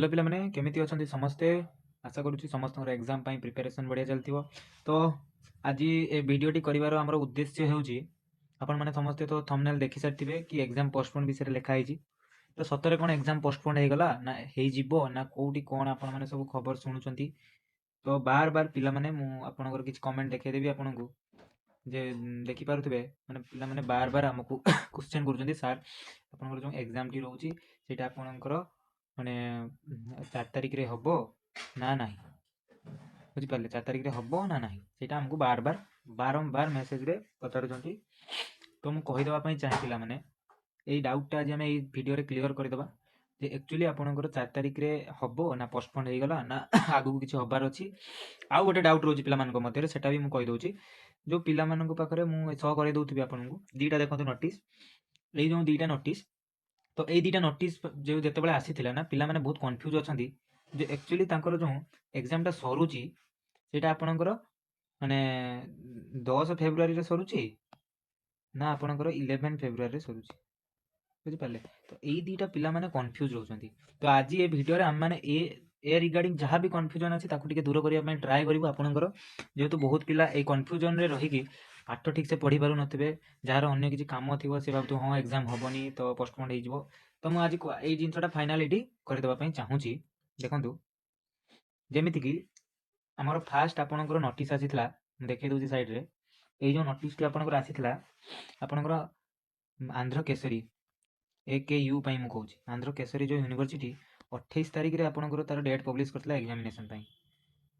Hello पिला माने केमिति अछंती समस्ते। आशा करूची समस्तଙ୍କର एग्जाम ପାଇଁ प्रिपरेशन बढ़िया चलथिबो। तो आज ए वीडियोटी करिवार हमर उद्देश्य हेउची आपण माने समस्ते तो थंबनेल देखि सारथिबे कि एग्जाम पोस्टपोन विषय रे लिखा हिची। तो सतरे कोन एग्जाम पोस्टपोन हे गला ना हेई जिवो ना कोउटी कोन आपण माने सब खबर सुनुचंती। तो बार बार पिला माने मु आपनकर किछ कमेंट देखे देबी आपनकु जे देखि पारुथिबे माने पिला माने बार बार हमकु क्वेश्चन करूचंती सर आपनकर जो एग्जाम टी रहउची सेटा आपनकर माने 4 तारिख रे हबो ना नाही बुझी पारले 4 तारिख रे हबो ना नाही सेटा हमकु बार बार बारंबार मेसेज रे पचारुचंती। तो मु कहि देबा पई चाहि पिला माने एई डाउट टा जे हम एई वीडियो रे क्लियर करि देबा जे एक्चुअली आपनकर 4 तारिख रे हबो ना पोस्टपोन हे गला ना आगु किछि हबार अछि। आउ गोटे डाउट रोची पिला मानको मते रे सेटा भी मु कहि दोची जो पिला मानको पाखरे मु स करि दउथिबी आपनकु दीटा देखंतु नोटिस एई जो दीटा नोटिस तो ये दीटा नोटिस जो जितेबाला आसीथिला ना पिला माने बहुत कंफ्यूज अछंती जे एक्चुअली तांकर जो एग्जाम टा सरुची सेटा आपनकर माने 10 फेब्रुआरी रे सरुची ना आपनकर 11 फेब्रुआरी रे सरुची बुझी पारले। तो एई दीटा पिला माने कंफ्यूज होचंती। तो आज ये वीडियो रे हम माने ए रिगार्डिंग जहां भी कंफ्यूजन अछि ताकू टिके दूर करिया पई ट्राई करिवो आपनकर जेहेतु बहुत पिला ए कंफ्यूजन रे रही कि पाठ ठीक से पढ़ी पारु नथिबे जार अन्य किछि काम थिबो से भाबतु हां एग्जाम हबनी तो पोस्टपोन हे जिवो। तो मु आज एई जिंसटा फाइनलिटी करि देबा पई चाहूची। देखंतु जेमिति कि हमर फास्ट आपनकर नोटिस आसीथला देखै दोची साइड रे एई जो नोटिस टी आपनकर आसीथला आपनकर आंध्र केसरी AKU पई मु कहूची आंध्र केसरी जो यूनिवर्सिटी 28 तारिख रे आपनकर तार डेट पब्लिश करथला एग्जामिनेशन पई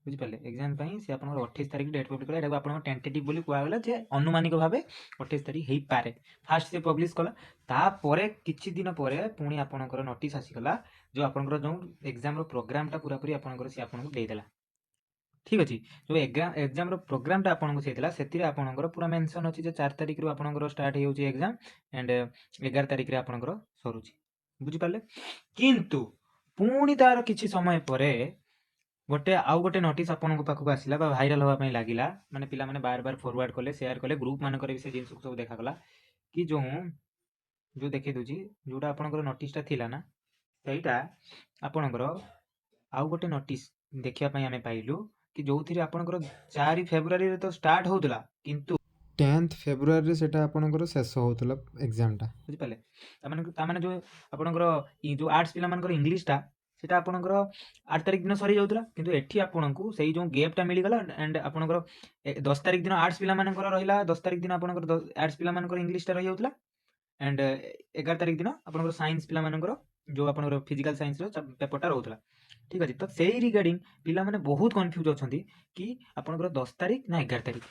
बुझी पारले। एग्जाम पई से आपनकर 28 तारिख डेट पब्लिश कला एटा आपनकर टेंटेटिव बोली कुआ गेला जे अनुमानिक भाबे 28 तारिख हेई पारे फास्ट से पब्लिश कला ता परे किछि दिन परे पुनी आपनकर नोटिस आसी गला जो आपनकर जो एग्जाम रो प्रोग्राम टा पूरा पूरी आपनकर से आपनको देई देला। ठीक अछि जो एग्जाम रो प्रोग्राम टा आपनको सेथिला सेतिरे आपनकर पूरा मेंशन अछि जे 4 तारिख रो आपनकर स्टार्ट हे होची एग्जाम एंड 11 तारिख रे आपनकर सरुची बुझी पारले। किंतु पुनी तार किछि समय परे गोटे आउ गोटे नोटिस आपनको पाखक आसिला बा भाइराल होवा पई लागिला माने पिला माने बार बार फॉरवर्ड कले शेयर कले ग्रुप मान करे से जिंस सब देखा गला कि जो देखै दोची जोटा आपनकर नोटिस टा थिला ना सेटा आपनकर आउ गोटे नोटिस देखिया पई हमें पाइलु कि जोथिरे आपनकर 4 फेब्रुआरी रे तो स्टार्ट होतला किंतु 10th फेब्रुआरी रे सेटा आपनकर शेष होतला एग्जाम टा बुझी पाले ता माने जो आपनकर जो आर्ट्स पिला मानकर इंग्लिश टा सेटा आपनकर 8 तारिख दिन सरी जाउतला किंतु एठी आपनकु सेही जो गैप टा मिली गला एंड आपनकर 10 तारिख दिन आर्ट्स पिला मानकर रहिला 10 तारिख दिन आपनकर आर्ट्स पिला मानकर इंग्लिश टा रहि जाउतला एंड 11 तारिख दिन आपनकर साइंस पिला मानकर जो आपनकर फिजिकल साइंस रो पेपर टा रहउतला। ठीक अछि तो सेही रिगार्डिंग पिला माने बहुत कंफ्यूज अछंती कि आपनकर 10 तारिख ना 11 तारिख।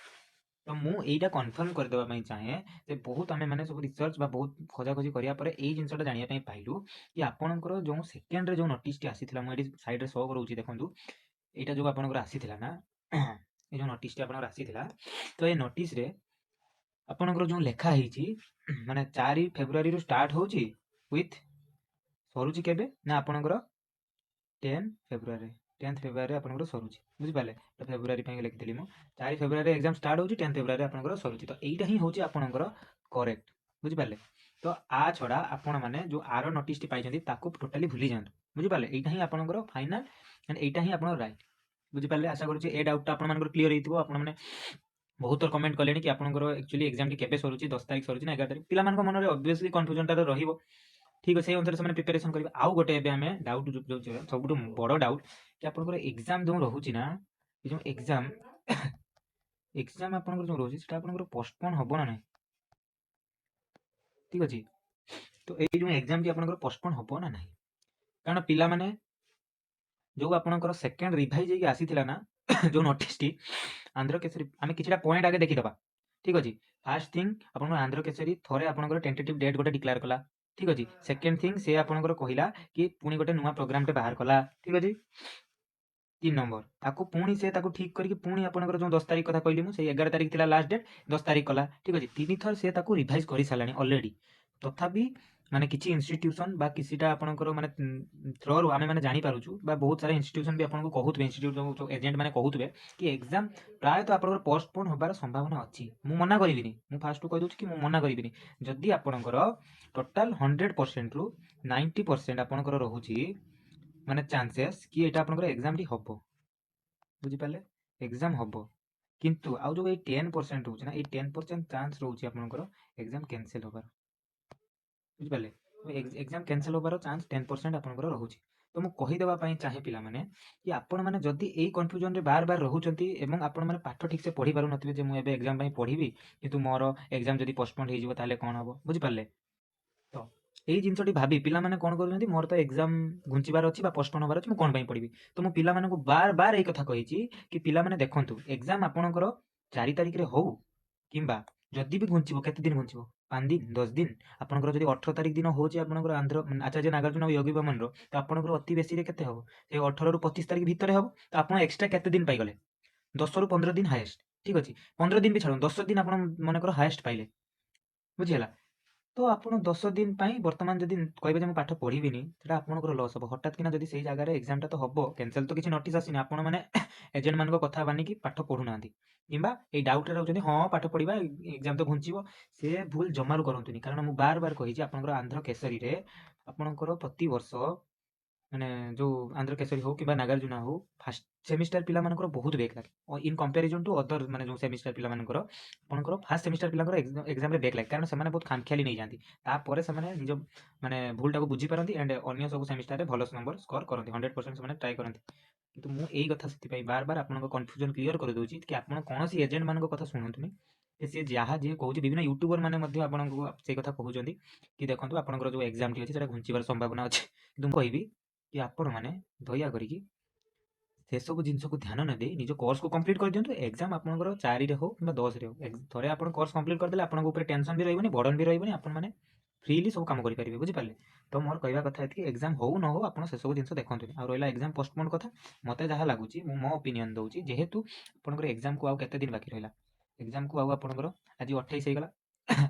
तो मु एटा कन्फर्म कर देबा पई चाहे जे बहुत आमे माने सब रिसर्च बा बहुत खोजा खोजी करिया परे एई जिंसटा जानिया पई पाइलु कि आपनकर जो सेकेंड रे जो नोटिस टी आसीथिला मु एटी साइड रे शो करूची देखंतु एटा जो आपनकर आसीथिला ना ए जो नोटिस टी आपनकर आसीथिला तो ए नोटिस रे आपनकर जो लेखा हेची माने 4 फेब्रुआरी रो स्टार्ट होची विथ सरुची केबे ना आपनकर 10 फेब्रुआरी 10th फेब्रुआरी आपनकर सरुची बुझी पाले तो फेब्रुआरी पई लिखितली मु 4 फेब्रुआरी एग्जाम स्टार्ट होची 10 फेब्रुआरी आपनकर सरुची तो एइटा ही होची आपनकर करेक्ट बुझी पाले। तो आ छडा आपण माने जो आरो नोटिस टी पाइछंती ताको टोटली भूली जांतु बुझी पाले एइटा ही आपनकर फाइनल एंड एइटा ही आपनकर राइट बुझी पाले। आशा करूची ए डाउट टा आपण मानकर क्लियर हेतिबो आपण माने बहुत कमेंट कलेनी कि आपनकर एक्चुअली एग्जाम टी केबे सरुची 10 तारिख सरुची ना 11 तारिख पिला मानक मन रे ऑब्वियसली कंफ्यूजन टा रहिबो। ठीक अछि अनुसार से प्रिपरेशन करिबा। आउ गोटे एबे हमें डाउट जो सबटु बड़ डाउट कि आपनकर एग्जाम जो रहउची ना ए जो एग्जाम एग्जाम आपनकर जो रहउची सेटा आपनकर पोस्टपोन हबो ना नै। ठीक अछि तो ए जो एग्जाम टी आपनकर पोस्टपोन हबो ना नै कारण पिला माने जो आपनकर सेकंड रिवाइज हेकी आसीथिला ना जो नोटिस टी आंध्र केसरी आमे किछटा पॉइंट आगे देखि दबा। ठीक अछि फर्स्ट थिंग आपनकर आंध्र केसरी थोरे आपनकर टेंटेटिव डेट गोटे डिक्लेयर कला। ठीक अछि सेकंड थिंग से आपनकर कहिला कि पुनी गोटे नुवा प्रोग्राम टे बाहर कला। ठीक अछि 3 नंबर ताको पुनी से ताको ठीक करके पुनी आपनकर जो 10 तारिख कथा कहली मु से 11 तारिख थिला लास्ट डेट 10 तारिख कला। ठीक अछि तीन थर से ताको रिवाइज करि सालानी ऑलरेडी तथापि माने किछि इंस्टीट्यूशन बा किसिटा आपनकर माने थ्रो रो आमे माने जानि पारुछु बा बहुत सारा इंस्टीट्यूशन भी आपनको कहउतबे इंस्टीट्यूट जो एजेंट माने कहउतबे कि एग्जाम प्राय तो आपनकर पोस्टपोन होबार संभावना अछि। मु मना करिबिनी मु फास्ट कहि दोछु कि मु मना करिबिनी जदि आपनकर टोटल 100% रु 90% आपनकर रहउची ମାନେ ଚାନ୍ସେସ୍ କି ଏଇଟା ଆପଣଙ୍କର ଏକ୍ଜାମଟି ହବ, ବୁଝିପାରିଲେ, ଏକ୍ଜାମ ହବ। କିନ୍ତୁ ଆଉ ଯେଉଁ ଏଇ 10% ରହୁଛି ନା, ଏଇ 10% ଚାନ୍ସ ରହୁଛି ଆପଣଙ୍କର ଏକ୍ଜାମ କ୍ୟାନସେଲ୍ ହେବାର, ବୁଝିପାରିଲେ। ଏକ୍ଜାମ କ୍ୟାନସେଲ୍ ହେବାର ଚାନ୍ସ 10% ଆପଣଙ୍କର ରହୁଛି। ତ ମୁଁ କହିଦେବା ପାଇଁ ଚାହେଁ ପିଲାମାନେ କି ଆପଣମାନେ ଯଦି ଏଇ କନଫ୍ୟୁଜନରେ ବାର ବାର ରହୁଛନ୍ତି ଏବଂ ଆପଣମାନେ ପାଠ ଠିକ୍ସେ ପଢ଼ି ପାରୁନଥିବେ ଯେ ମୁଁ ଏବେ ଏକ୍ଜାମ ପାଇଁ ପଢ଼ିବି କିନ୍ତୁ ମୋର ଏକ୍ଜାମ ଯଦି ପୋଷ୍ଟପୋଣ୍ଡ ହେଇଯିବ ତାହେଲେ କ'ଣ ହେବ, ବୁଝିପାରିଲେ। ତ ଏଇ ଜିନିଷଟି ଭାବି ପିଲାମାନେ କ'ଣ କରୁଛନ୍ତି, ମୋର ତ ଏକ୍ଜାମ ଘୁଞ୍ଚିବାର ଅଛି ବା ପୋଷ୍ଟପୋଣ୍ଡ ହେବାର ଅଛି, ମୁଁ କ'ଣ ପାଇଁ ପଢ଼ିବି। ତ ମୁଁ ପିଲାମାନଙ୍କୁ ବାର ବାର ଏଇ କଥା କହିଛି କି ପିଲାମାନେ ଦେଖନ୍ତୁ, ଏକ୍ଜାମ ଆପଣଙ୍କର 4 ତାରିଖରେ ହଉ କିମ୍ବା ଯଦି ବି ଘୁଞ୍ଚିବ, କେତେ ଦିନ ଘୁଞ୍ଚିବ, 5 ଦିନ 10 ଦିନ। ଆପଣଙ୍କର ଯଦି 18 ତାରିଖ ଦିନ ହେଉଛି ଆପଣଙ୍କର ଆଚାର୍ଯ୍ୟ ନାଗାର୍ଜୁନ ଆଉ ୟୋଗୀ ବୋମନର, ତ ଆପଣଙ୍କର ଅତି ବେଶୀରେ କେତେ ହେବ, ସେ 18ରୁ 25 ତାରିଖ ଭିତରେ ହେବ। ତ ଆପଣ ଏକ୍ସଟ୍ରା କେତେ ଦିନ ପାଇଗଲେ, 10ରୁ 15 ଦିନ ହାଏଷ୍ଟ, ଠିକ୍ ଅଛି। 15 ଦିନ ବି ଛାଡ଼ନ୍ତୁ, 10 ଦିନ ଆପଣ ମନେକର ହାଏଷ୍ଟ ପାଇଲେ, ବୁଝିହେଲା। ତ ଆପଣ 10 ଦିନ ପାଇଁ ବର୍ତ୍ତମାନ ଯଦି କହିବେ ଯେ ମୁଁ ପାଠ ପଢ଼ିବିନି, ସେଟା ଆପଣଙ୍କର ଲସ୍ ହେବ। ହଠାତ୍ କିନା ଯଦି ସେଇ ଜାଗାରେ ଏକ୍ଜାମଟା ତ ହେବ କ୍ୟାନସେଲ୍, ତ କିଛି ନୋଟିସ୍ ଆସିନି, ଆପଣମାନେ ଏଜେଣ୍ଟମାନଙ୍କ କଥା ମାନିକି ପାଠ ପଢ଼ୁନାହାନ୍ତି କିମ୍ବା ଏଇ ଡାଉଟ୍ରେ ରହୁଛନ୍ତି, ହଁ ପାଠ ପଢ଼ିବା ଏକ୍ଜାମ ତ ଘୁଞ୍ଚିବ। ସେ ଭୁଲ ଜମାରୁ କରନ୍ତୁନି, କାରଣ ମୁଁ ବାର ବାର କହିଛି ଆପଣଙ୍କର ଆନ୍ଧ୍ର କେଶରୀରେ ଆପଣଙ୍କର ପ୍ରତିବର୍ଷ ମାନେ ଯେଉଁ ଆନ୍ଧ୍ର କେଶରୀ ହଉ କିମ୍ବା ନାଗାର୍ଜୁନ ହଉ, ଫାର୍ଷ୍ଟ ସେମିଷ୍ଟାର ପିଲାମାନଙ୍କର ବହୁତ ବ୍ୟାକ୍ ଲାଗେ ଇନ୍ କମ୍ପାରିଜନ୍ ଟୁ ଅଦର, ମାନେ ଯେଉଁ ସେମିଷ୍ଟାର ପିଲାମାନଙ୍କର ଆପଣଙ୍କର ଫାର୍ଷ୍ଟ ସେମିଷ୍ଟାର ପିଲାଙ୍କର ଏକ୍ଜାମରେ ବ୍ୟାକ୍ ଲାଗେ, କାରଣ ସେମାନେ ବହୁତ ଖାମଖିଆଲି ନେଇଯାଆନ୍ତି। ତାପରେ ସେମାନେ ନିଜ ମାନେ ଭୁଲଟାକୁ ବୁଝିପାରନ୍ତି ଆଣ୍ଡ ଅନ୍ୟ ସବୁ ସେମିଷ୍ଟାରରେ ଭଲ ନମ୍ବର ସ୍କୋର କରନ୍ତି, 100% ସେମାନେ ଟ୍ରାଏ କରନ୍ତି। କିନ୍ତୁ ମୁଁ ଏଇ କଥା ସେଥିପାଇଁ ବାର ବାର ଆପଣଙ୍କ କନଫ୍ୟୁଜନ୍ କ୍ଲିୟର କରିଦେଉଛି କି ଆପଣ କୌଣସି ଏଜେଣ୍ଟମାନଙ୍କ କଥା ଶୁଣନ୍ତୁନି। ସିଏ ଯାହା ଯିଏ କହୁଛି, ବିଭିନ୍ନ ୟୁଟ୍ୟୁବର ମାନେ ମଧ୍ୟ ଆପଣଙ୍କୁ ସେଇ କଥା କହୁଛନ୍ତି କି ଦେଖନ୍ତୁ ଆପଣଙ୍କର ଯେଉଁ ଏକ୍ଜାମଟି ଅଛି ସେଟା ଘୁଞ୍ଚିବାର ସମ୍ଭାବନା ଅଛି। କିନ୍ତୁ ମୁଁ କହିବି କି ଆପଣମାନେ ଦୟା କରିକି ସେସବୁ ଜିନିଷକୁ ଧ୍ୟାନ ନ ଦେଇ ନିଜ କୋର୍ସକୁ କମ୍ପ୍ଲିଟ୍ କରିଦିଅନ୍ତୁ। ଏକ୍ଜାମ ଆପଣଙ୍କର 4ରେ ହଉ କିମ୍ବା 10ରେ ହଉ, ଥରେ ଆପଣ କୋର୍ସ କମ୍ପ୍ଲିଟ୍ କରିଦେଲେ ଆପଣଙ୍କ ଉପରେ ଟେନସନ୍ ବି ରହିବନି, ବର୍ଡ଼ନ୍ ବି ରହିବନି, ଆପଣମାନେ ଫ୍ରିଲି ସବୁ କାମ କରିପାରିବେ, ବୁଝିପାରିଲେ। ତ ମୋର କହିବା କଥା ଏତିକି, ଏକ୍ଜାମ ହଉ ନ ହଉ ଆପଣ ସେସବୁ ଜିନିଷ ଦେଖନ୍ତୁନି। ଆଉ ରହିଲା ଏକ୍ଜାମ ପୋଷ୍ଟପୋଣ୍ଡ କଥା, ମୋତେ ଯାହା ଲାଗୁଛି, ମୁଁ ମୋ ଓପିନିଅନ୍ ଦେଉଛି, ଯେହେତୁ ଆପଣଙ୍କର ଏକ୍ଜାମକୁ ଆଉ କେତେ ଦିନ ବାକି ରହିଲା, ଏକ୍ଜାମକୁ ଆଉ ଆପଣଙ୍କର ଆଜି 28 ହେଇଗଲା,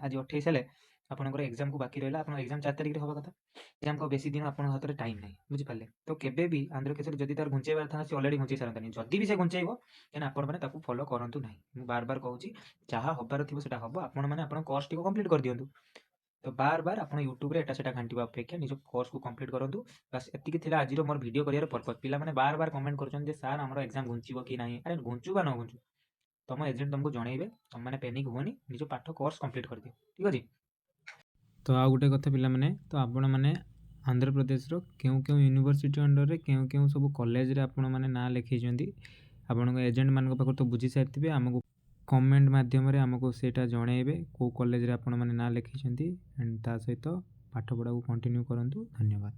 ଆଜି 28 ହେଲେ ଆପଣଙ୍କର ଏକ୍ଜାମକୁ ବାକି ରହିଲା, ଆପଣ ଏକ୍ଜାମ 4 ତାରିଖରେ ହେବା କଥା, ଏକ୍ଜାମକୁ ବେଶୀ ଦିନ ଆପଣଙ୍କ ହାତରେ ଟାଇମ୍ ନାହିଁ, ବୁଝିପାରିଲେ। ତ କେବେ ବି ଆନ୍ଧ୍ର କେଶରୀ ଯଦି ତାର ଘୁଞ୍ଚେଇବାର ଥାନ୍ତା, ସେ ଅଲରେଡ଼ି ଘୁଞ୍ଚେଇ ସାରନ୍ତାନି। ଯଦି ବି ସେ ଘୁଞ୍ଚେଇବ ଦେନ୍ ଆପଣମାନେ ତାକୁ ଫଲୋ କରନ୍ତୁ ନାହିଁ। ମୁଁ ବାର ବାର କହୁଛି, ଯାହା ହବାର ଥିବ ସେଟା ହବ, ଆପଣମାନେ ଆପଣଙ୍କ କୋର୍ସଟିକୁ କମ୍ପ୍ଲିଟ୍ କରିଦିଅନ୍ତୁ। ତ ବାର ବାର ଆପଣ ୟୁଟ୍ୟୁବରେ ଏଟା ସେଟା ଘାଣ୍ଟିବା ଅପେକ୍ଷା ନିଜ କୋର୍ସକୁ କମ୍ପ୍ଲିଟ୍ କରନ୍ତୁ। ବାସ୍ ଏତିକି ଥିଲା ଆଜିର ମୋର ଭିଡ଼ିଓ କରିବାର ପର୍ପଜ୍। ପିଲାମାନେ ବାର ବାର କମେଣ୍ଟ କରୁଛନ୍ତି ଯେ ସାର୍ ଆମର ଏକ୍ଜାମ ଘୁଞ୍ଚିବ କି ନାହିଁ, ଆରେ ଘୁଞ୍ଚୁ ବା ନ ଘୁଞ୍ଚୁ, ତମ ଏଜେଣ୍ଟ ତମକୁ ଜଣେଇବେ, ତମମାନେ ପେନିକ୍ ହୁଅନି, ନିଜ ପାଠ କୋର୍ସ କମ୍ପ୍ଲିଟ୍ କରିଦିଅ, ଠିକ୍ ଅଛି। ତ ଆଉ ଗୋଟେ କଥା ପିଲାମାନେ, ତ ଆପଣମାନେ ଆନ୍ଧ୍ରପ୍ରଦେଶର କେଉଁ କେଉଁ ୟୁନିଭର୍ସିଟି ଅଣ୍ଡରରେ କେଉଁ କେଉଁ ସବୁ କଲେଜରେ ଆପଣମାନେ ନାଁ ଲେଖେଇଛନ୍ତି, ଆପଣଙ୍କ ଏଜେଣ୍ଟମାନଙ୍କ ପାଖରୁ ତ ବୁଝି ସାରିଥିବେ। ଆମକୁ କମେଣ୍ଟ ମାଧ୍ୟମରେ ଆମକୁ ସେଇଟା ଜଣେଇବେ କେଉଁ କଲେଜରେ ଆପଣମାନେ ନାଁ ଲେଖେଇଛନ୍ତି, ଆଣ୍ଡ ତା ସହିତ ପାଠପଢ଼ାକୁ କଣ୍ଟିନ୍ୟୁ କରନ୍ତୁ। ଧନ୍ୟବାଦ।